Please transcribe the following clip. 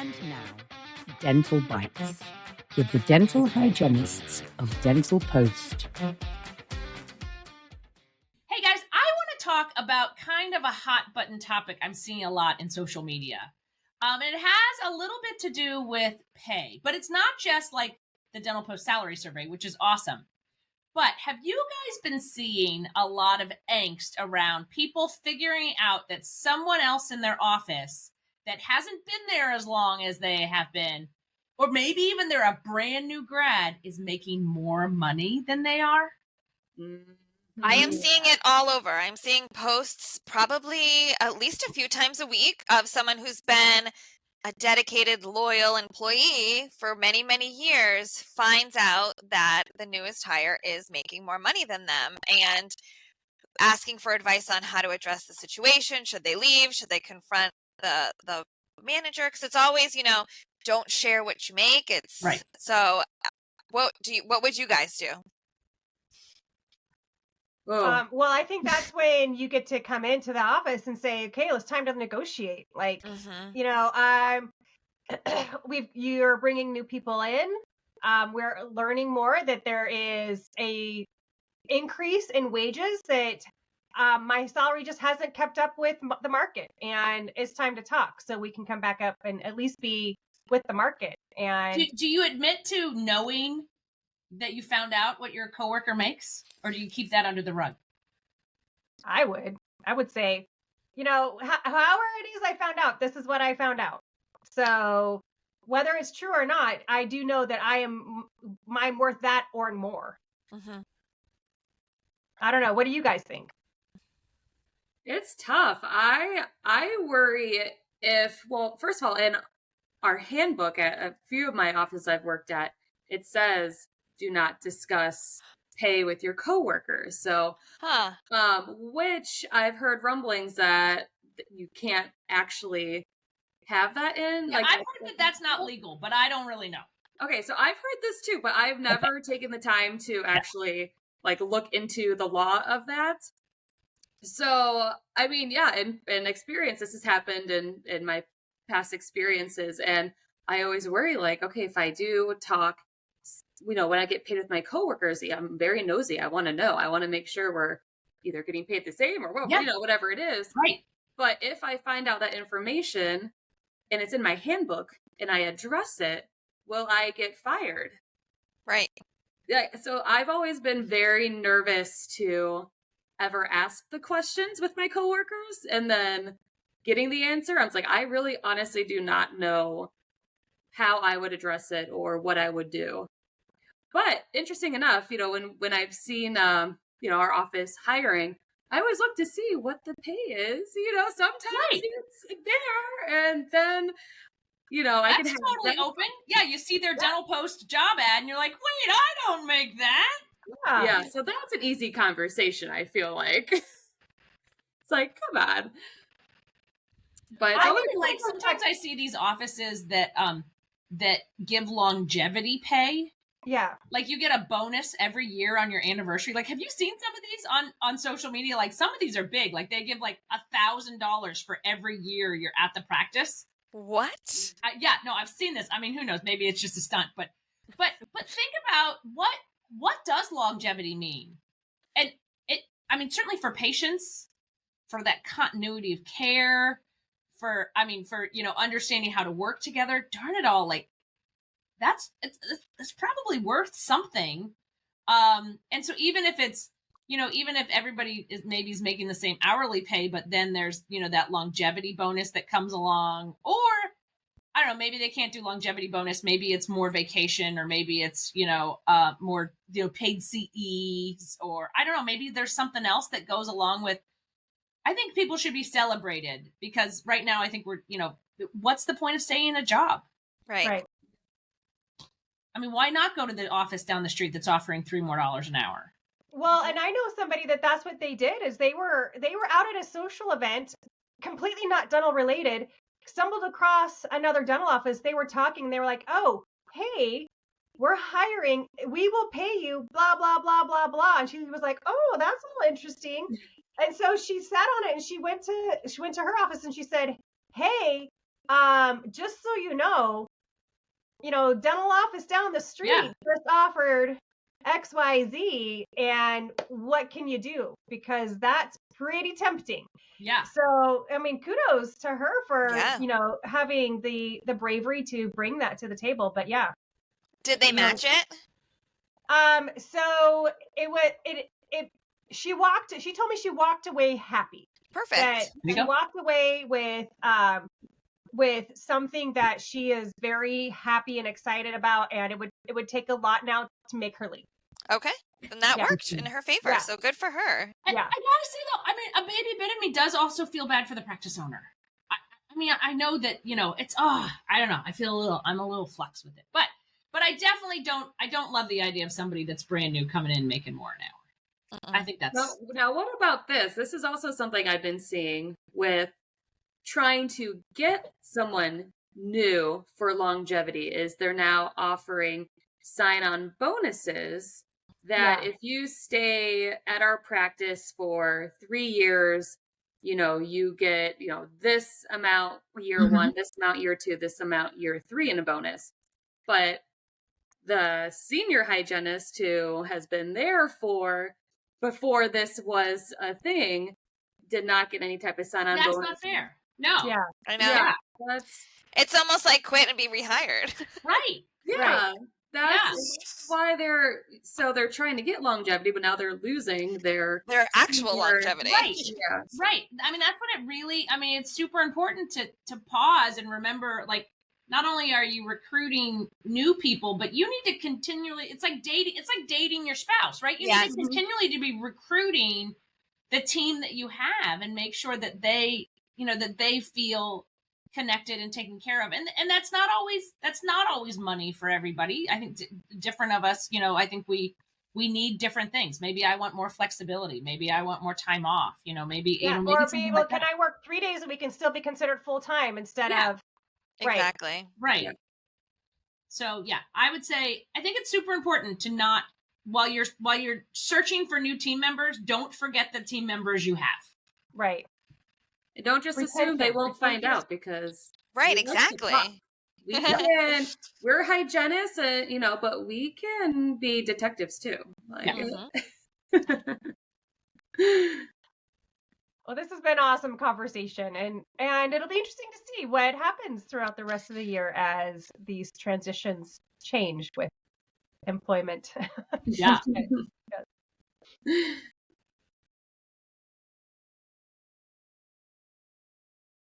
And now, Dental Bites with the dental hygienists of Dental Post. Hey guys, I want to talk about kind of a hot button topic I'm seeing a lot in social media. And it has a little bit to do with pay, but it's not just like the Dental Post salary survey, which is awesome. But have you guys been seeing a lot of angst around people figuring out that someone else in their office that hasn't been there as long as they have been, or maybe even they're a brand new grad, is making more money than they are? I am seeing it all over. I'm seeing posts probably at least a few times a week of someone who's been a dedicated, loyal employee for many, many years finds out that the newest hire is making more money than them and asking for advice on how to address the situation. Should they leave? Should they confront the manager? Because it's always, don't share what you make. It's right. So what would you guys do? Well, I think that's when you get to come into the office and say, okay, it's time to negotiate. Like, you're bringing new people in. We're learning more that there is a increase in wages that my salary just hasn't kept up with the market, and it's time to talk so we can come back up and at least be with the market. And do you admit to knowing that you found out what your coworker makes, or do you keep that under the rug? I would say, however it is I found out, this is what I found out. So whether it's true or not, I do know that I'm worth that or more. Mm-hmm. I don't know. What do you guys think? It's tough. I worry first of all, in our handbook at a few of my offices I've worked at, it says do not discuss pay with your coworkers. So, which I've heard rumblings that you can't actually have that in. Yeah, I've heard that that's not legal, but I don't really know. Okay, so I've heard this too, but I've never taken the time to actually look into the law of that. So, I mean, yeah, in experience, this has happened in my past experiences, and I always worry, okay, if I do talk, when I get paid with my coworkers, I'm very nosy. I want to know. I want to make sure we're either getting paid the same or whatever it is. Right. But if I find out that information and it's in my handbook and I address it, will I get fired? Right. Yeah. So I've always been very nervous to ever ask the questions with my coworkers, and then getting the answer, I'm like, I really honestly do not know how I would address it or what I would do. But interesting enough, when I've seen, our office hiring, I always look to see what the pay is. Sometimes it's there, and then, I can have totally open. Yeah, you see their Dental Post job ad, and you're like, wait, I don't make that. Yeah, so that's an easy conversation, I feel like. It's like, come on. But I mean, sometimes I see these offices that give longevity pay. Yeah. You get a bonus every year on your anniversary. Have you seen some of these on social media? Some of these are big. They give $1,000 for every year you're at the practice. What? Yeah, no, I've seen this. I mean, who knows? Maybe it's just a stunt, but think about what does longevity mean? And certainly for patients, for that continuity of care, for understanding how to work together, darn it all, it's probably worth something. And so even if it's, even if everybody is making the same hourly pay, but then there's, that longevity bonus that comes along, or I don't know, maybe they can't do longevity bonus. Maybe it's more vacation, or maybe it's, more, paid CEs, or I don't know, maybe there's something else that goes along with. I think people should be celebrated, because right now I think we're, what's the point of staying in a job? Right. I mean, why not go to the office down the street that's offering $3 more an hour? Well, and I know somebody that's what they did is they were out at a social event, completely not dental related, stumbled across another dental office. They were talking. They were like, oh, hey, we're hiring. We will pay you, blah, blah, blah, blah, blah. And she was like, oh, that's all interesting. And so she sat on it, and she went to her office, and she said, hey, just so you know, dental office down the street Yeah. just offered XYZ, and what can you do? Because that's pretty tempting. Yeah. So, I mean, kudos to her for, Yeah. having the bravery to bring that to the table. But yeah. Did they match it? So she told me she walked away happy. That Perfect. There you she go. walked away with something that she is very happy and excited about, and it would take a lot now to make her leave. Okay. Then that Yeah. worked in her favor. Yeah. So good for her. And Yeah. I gotta say though, I mean, a baby bit of me does also feel bad for the practice owner. I mean, I know that it's I don't know. I'm a little flux with it, but I definitely don't. I don't love the idea of somebody that's brand new coming in making more an hour. I think that's Now, what about this? This is also something I've been seeing with trying to get someone new for longevity is they're now offering sign-on bonuses that Yeah. if you stay at our practice for 3 years, you get, this amount year Mhm. 1, this amount year 2, this amount year 3 in a bonus. But the senior hygienist who has been there before this was a thing did not get any type of sign-on that's bonus. not fair. No. Yeah. I know. Yeah, that's It's almost like quit and be rehired. Right. yeah. That's Yeah. why they're trying to get longevity, but now they're losing their Their actual senior- longevity. Right. Yeah. Right. I mean, that's what it really, it's super important to pause and remember, like, not only are you recruiting new people, but you need to continually, it's like dating your spouse, right? You need Yes. to continually to be recruiting the team that you have and make sure that they, that they feel connected and taken care of. And that's not always money for everybody. I think different of us, I think we need different things. Maybe I want more flexibility. Maybe I want more time off. Maybe Yeah. maybe Or something be, like can that. I work 3 days a week and still be considered full time instead Yeah. of right. Exactly. Right. Yeah. So yeah, I would say I think it's super important to not while you're searching for new team members, don't forget the team members you have. Right. And don't just assume they Retention. won't find Retention. out because Right, we like to talk. exactly. We're hygienists, but we can be detectives too. Like, Mhm. Well, this has been awesome conversation, and it'll be interesting to see what happens throughout the rest of the year as these transitions change with employment. Yeah.